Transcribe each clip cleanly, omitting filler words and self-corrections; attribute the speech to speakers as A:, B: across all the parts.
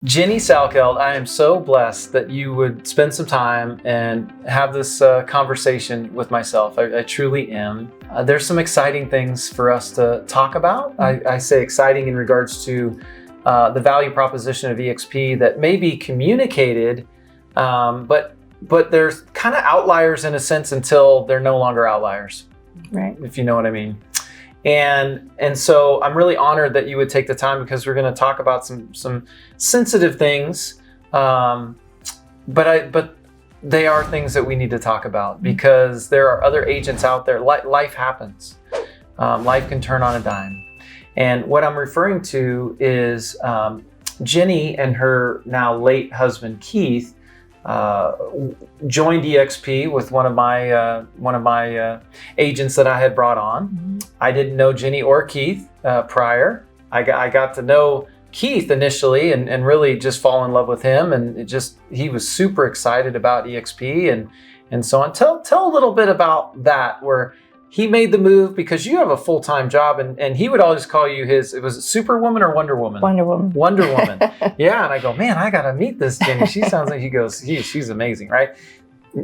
A: Jenny Salkeld, I am so blessed that you would spend some time and have this conversation with myself. I truly am. There's some exciting things for us to talk about. I say exciting in regards to the value proposition of EXP that may be communicated, but there's kind of outliers in a sense until they're no longer outliers,
B: right?
A: If you know what I mean. And so I'm really honored that you would take the time, because we're going to talk about some sensitive things, but they are things that we need to talk about, because there are other agents out there. Life happens. Life can turn on a dime. And what I'm referring to is Jenny and her now late husband Keith joined EXP with one of my agents that I had brought on.
B: Mm-hmm.
A: I didn't know Jenny or Keith prior. I got to know Keith initially and really just fall in love with him, and he was super excited about EXP and so on. Tell a little bit about that, where he made the move, because you have a full-time job, and he would always call you was it Superwoman or Wonder Woman?
B: Wonder Woman.
A: Wonder Woman. Yeah, and I go, man, I gotta meet this Jenny. She sounds like, he goes, she's amazing, right?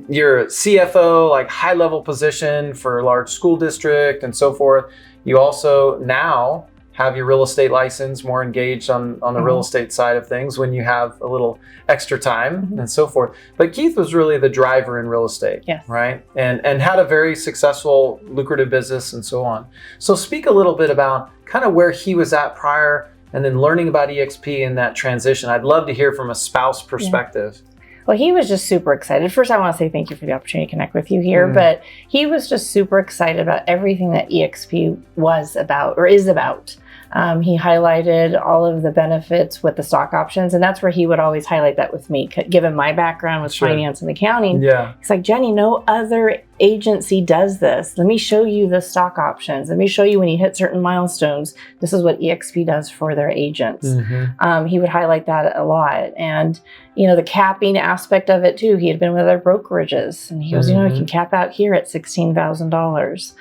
A: You're a CFO, like high-level position for a large school district and so forth. You also now have your real estate license, more engaged on the real estate side of things when you have a little extra time and so forth. But Keith was really the driver in real estate,
B: yes,
A: right? And had a very successful, lucrative business and so on. So speak a little bit about kind of where he was at prior, and then learning about EXP in that transition. I'd love to hear from a spouse perspective.
B: Yeah. Well, he was just super excited. First, I want to say thank you for the opportunity to connect with you here, but he was just super excited about everything that EXP was about or is about. He highlighted all of the benefits with the stock options, and that's where he would always highlight that with me, given my background with finance and accounting.
A: Yeah.
B: He's like, Jenny, no other agency does this. Let me show you the stock options. Let me show you when you hit certain milestones, this is what EXP does for their agents. He would highlight that a lot. And, the capping aspect of it too. He had been with other brokerages, and he goes, you can cap out here at $16,000.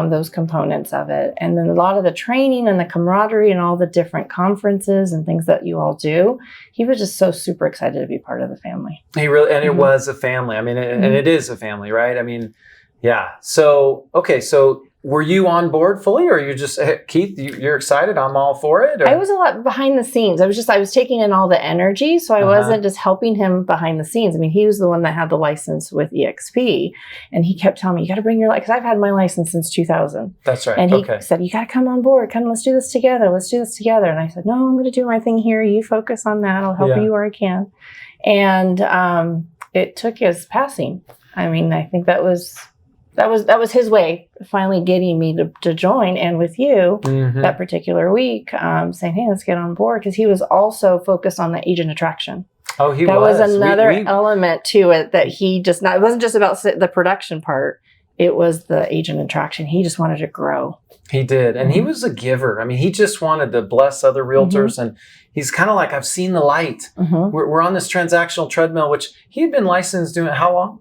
B: Those components of it. And then a lot of the training and the camaraderie and all the different conferences and things that you all do. He was just so super excited to be part of the family.
A: He really, and it was a family. I mean, and it is a family, right? I mean, yeah. So, okay. So were you on board fully, or you just, hey, Keith, you're excited, I'm all for it? Or?
B: I was a lot behind the scenes. I was taking in all the energy. So I wasn't just helping him behind the scenes. I mean, he was the one that had the license with EXP, and he kept telling me, you got to bring your license, because I've had my license since 2000.
A: That's right.
B: And he said, you got to come on board. Come, let's do this together. Let's do this together. And I said, no, I'm going to do my thing here. You focus on that. I'll help you where I can. And it took his passing. I mean, I think that was his way of finally getting me to join, and with you that particular week, saying, hey, let's get on board, because he was also focused on the agent attraction.
A: Oh, he
B: that
A: was.
B: That was another element to it, that it wasn't just about the production part. It was the agent attraction. He just wanted to grow.
A: He did. And he was a giver. I mean, he just wanted to bless other realtors. And he's kind of like, I've seen the light. We're on this transactional treadmill, which he had been licensed doing how long?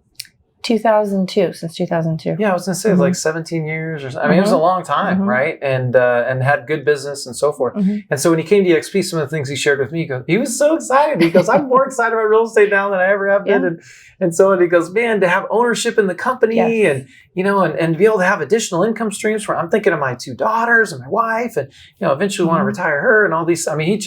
B: 2002, since 2002.
A: Yeah, I was going to say like 17 years or something. I mean, it was a long time, right? And had good business and so forth. And so when he came to EXP, some of the things he shared with me, he was so excited. He goes, I'm more excited about real estate now than I ever have been. And so he goes, man, to have ownership in the company and be able to have additional income streams. I'm thinking of my two daughters and my wife, and, eventually want to retire her and all these. I mean,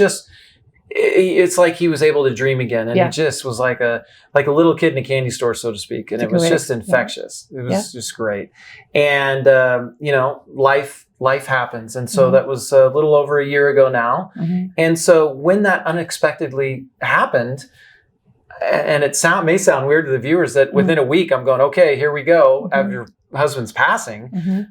A: it's like he was able to dream again, and it just was like a little kid in a candy store, so to speak, and it was just infectious. It was just great. And life happens, and so that was a little over a year ago now. And so when that unexpectedly happened, and it may sound weird to the viewers that within a week I'm going, okay, here we go, after your husband's passing.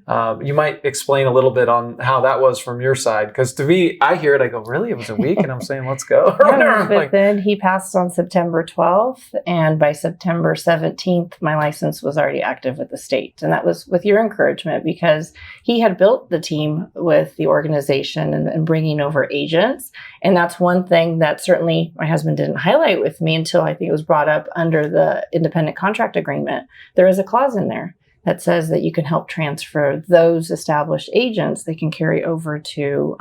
A: You might explain a little bit on how that was from your side, because to me, I hear it, I go, really? It was a week? And I'm saying, let's go.
B: But then he passed on September 12th, and by September 17th, my license was already active with the state. And that was with your encouragement, because he had built the team with the organization and bringing over agents. And that's one thing that certainly my husband didn't highlight with me until I think it was brought up under the independent contract agreement. There is a clause in there that says that you can help transfer those established agents. They can carry over to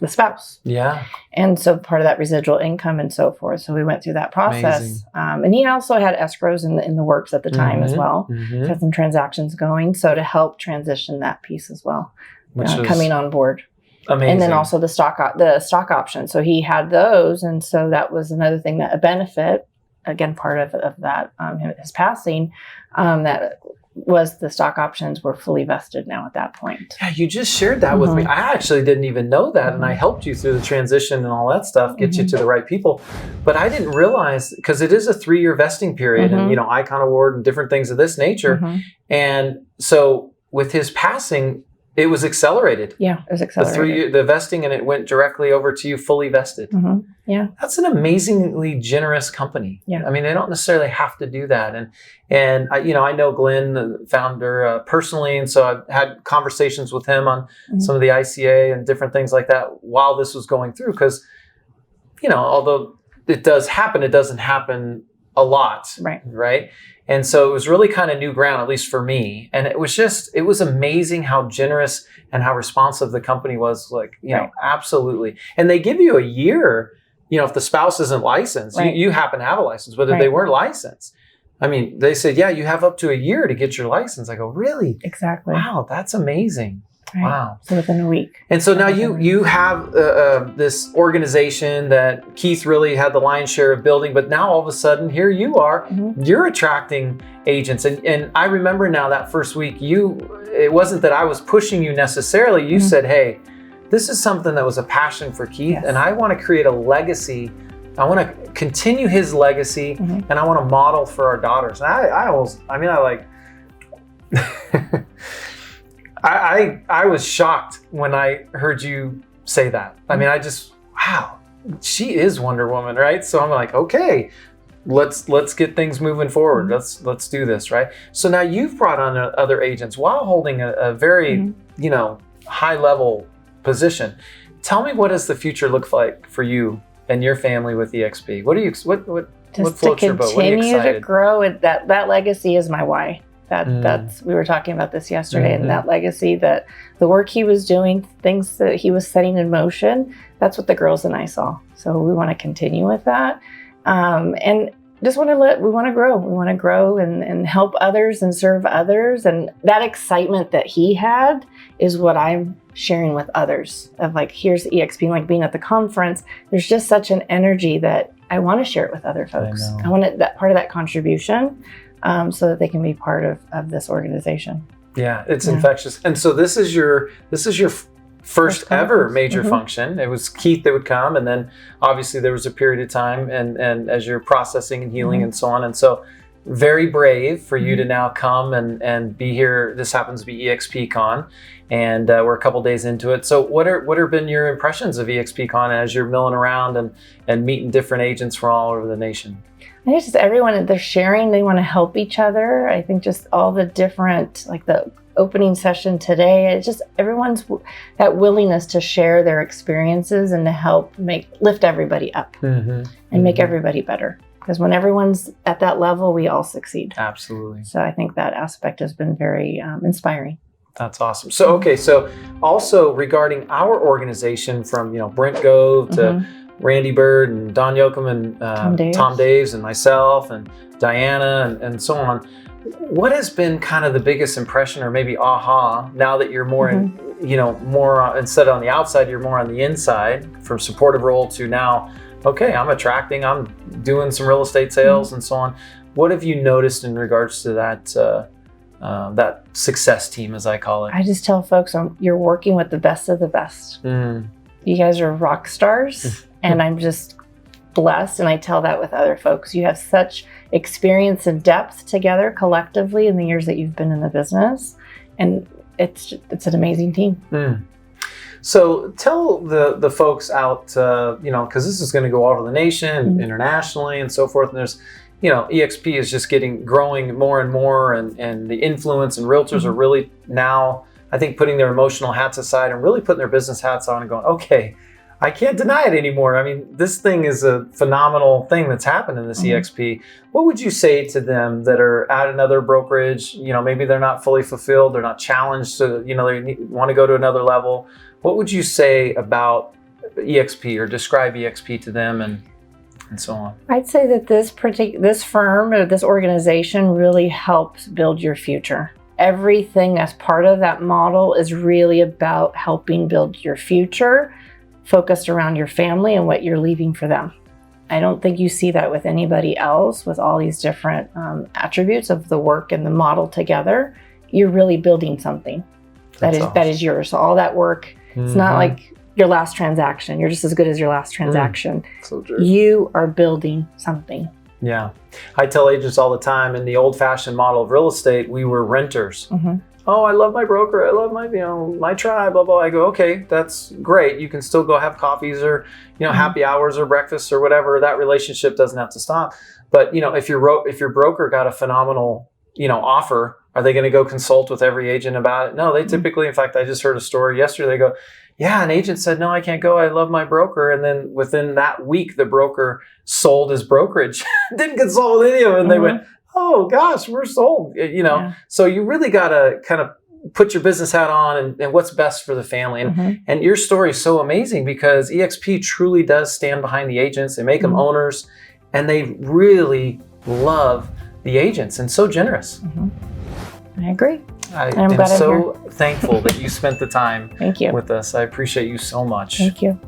B: the spouse.
A: Yeah.
B: And so part of that residual income and so forth. So we went through that process. And he also had escrows in the works at the time as well. Had some transactions going. So to help transition that piece as well, coming on board.
A: Amazing.
B: And then also the stock option. So he had those. And so that was another thing, that a benefit, again, part of that, his passing, that was the stock options were fully vested now at that point.
A: Yeah, you just shared that with me. I actually didn't even know that. And I helped you through the transition and all that stuff, get you to the right people. But I didn't realize, because it is a 3-year vesting period and, Icon Award and different things of this nature. And so with his passing, it was accelerated.
B: Yeah, it was accelerated.
A: The vesting, and it went directly over to you fully vested.
B: Yeah.
A: That's an amazingly generous company.
B: Yeah.
A: I mean, they don't necessarily have to do that. And I know Glenn, the founder, personally. And so I've had conversations with him on some of the ICA and different things like that while this was going through. Because, although it does happen, it doesn't happen a lot. Right. And so it was really kind of new ground, at least for me. And it was amazing how generous and how responsive the company was. Like, absolutely. And they give you a year, if the spouse isn't licensed, you happen to have a license, but if they weren't licensed, I mean, they said, yeah, you have up to a year to get your license. I go, really?
B: Exactly.
A: Wow, that's amazing. Right. Wow.
B: So within a week.
A: And so now you have this organization that Keith really had the lion's share of building, but now all of a sudden here you are, you're attracting agents. And I remember now that first week, it wasn't that I was pushing you necessarily. You said, hey, this is something that was a passion for Keith, and I want to create a legacy. I want to continue his legacy, and I want to model for our daughters. And I was shocked when I heard you say that. I mean, wow, she is Wonder Woman, right? So I'm like, okay, let's get things moving forward. Let's do this, right? So now you've brought on other agents while holding a very, high level position. Tell me, what does the future look like for you and your family with EXP? What floats your boat? What are you excited?
B: Just to continue to grow. That legacy is my why. That's, we were talking about this yesterday, and that legacy, that the work he was doing, things that he was setting in motion, that's what the girls and I saw. So we want to continue with that. And just we want to grow. We want to grow and help others and serve others. And that excitement that he had is what I'm sharing with others, of like, here's EXP, like being at the conference. There's just such an energy that I want to share it with other folks. I want that part of that contribution, so that they can be part of this organization.
A: Yeah, it's infectious. And so this is your first ever major function. It was Keith that would come, and then obviously there was a period of time and as you're processing and healing and so on. And so very brave for you to now come and be here. This happens to be EXP Con, and we're a couple days into it. So what are been your impressions of EXP Con as you're milling around and meeting different agents from all over the nation?
B: I think just everyone, they're sharing, they want to help each other. I think just all the different, like the opening session today, it's just everyone's that willingness to share their experiences and to help lift everybody up and make everybody better. Because when everyone's at that level, we all succeed.
A: Absolutely.
B: So I think that aspect has been very inspiring.
A: That's awesome. So, okay. So also regarding our organization, from, Brent Gove to Randy Bird and Don Yoakum and Tom Daves and myself and Diana and so on. What has been kind of the biggest impression, or maybe aha, now that you're more more instead on the outside, you're more on the inside, from supportive role to now, okay, I'm doing some real estate sales and so on. What have you noticed in regards to that success team, as I call it?
B: I just tell folks, you're working with the best of the best. You guys are rock stars. And I'm just blessed, and I tell that with other folks. You have such experience and depth together collectively in the years that you've been in the business, and it's an amazing team.
A: So tell the folks out, because this is going to go all over the nation, internationally, and so forth. And there's, EXP is just growing more and more, and the influence, and realtors are really now, I think, putting their emotional hats aside and really putting their business hats on and going, okay, I can't deny it anymore. I mean, this thing is a phenomenal thing that's happened in this EXP. What would you say to them that are at another brokerage? Maybe they're not fully fulfilled, they're not challenged, so they want to go to another level. What would you say about EXP or describe EXP to them and so on?
B: I'd say that this firm or this organization really helps build your future. Everything that's part of that model is really about helping build your future, focused around your family and what you're leaving for them. I don't think you see that with anybody else with all these different attributes of the work and the model together. You're really building something that is yours. So all that work, it's not like your last transaction. You're just as good as your last transaction.
A: So true.
B: You are building something.
A: Yeah. I tell agents all the time, in the old-fashioned model of real estate, we were renters. Oh, I love my broker. I love my, my tribe, blah, blah. I go, okay, that's great. You can still go have coffees or, happy hours or breakfast or whatever. That relationship doesn't have to stop. But, if your broker got a phenomenal, offer, are they going to go consult with every agent about it? No, they typically, in fact, I just heard a story yesterday. They go, yeah, an agent said, no, I can't go. I love my broker. And then within that week, the broker sold his brokerage, didn't consult with any of them. And they went, oh gosh, we're sold, So you really got to kind of put your business hat on and what's best for the family. And your story is so amazing because EXP truly does stand behind the agents. They make them owners and they really love the agents and so generous.
B: I agree.
A: I am so thankful that you spent the time
B: Thank you.
A: with us. I appreciate you so much.
B: Thank you.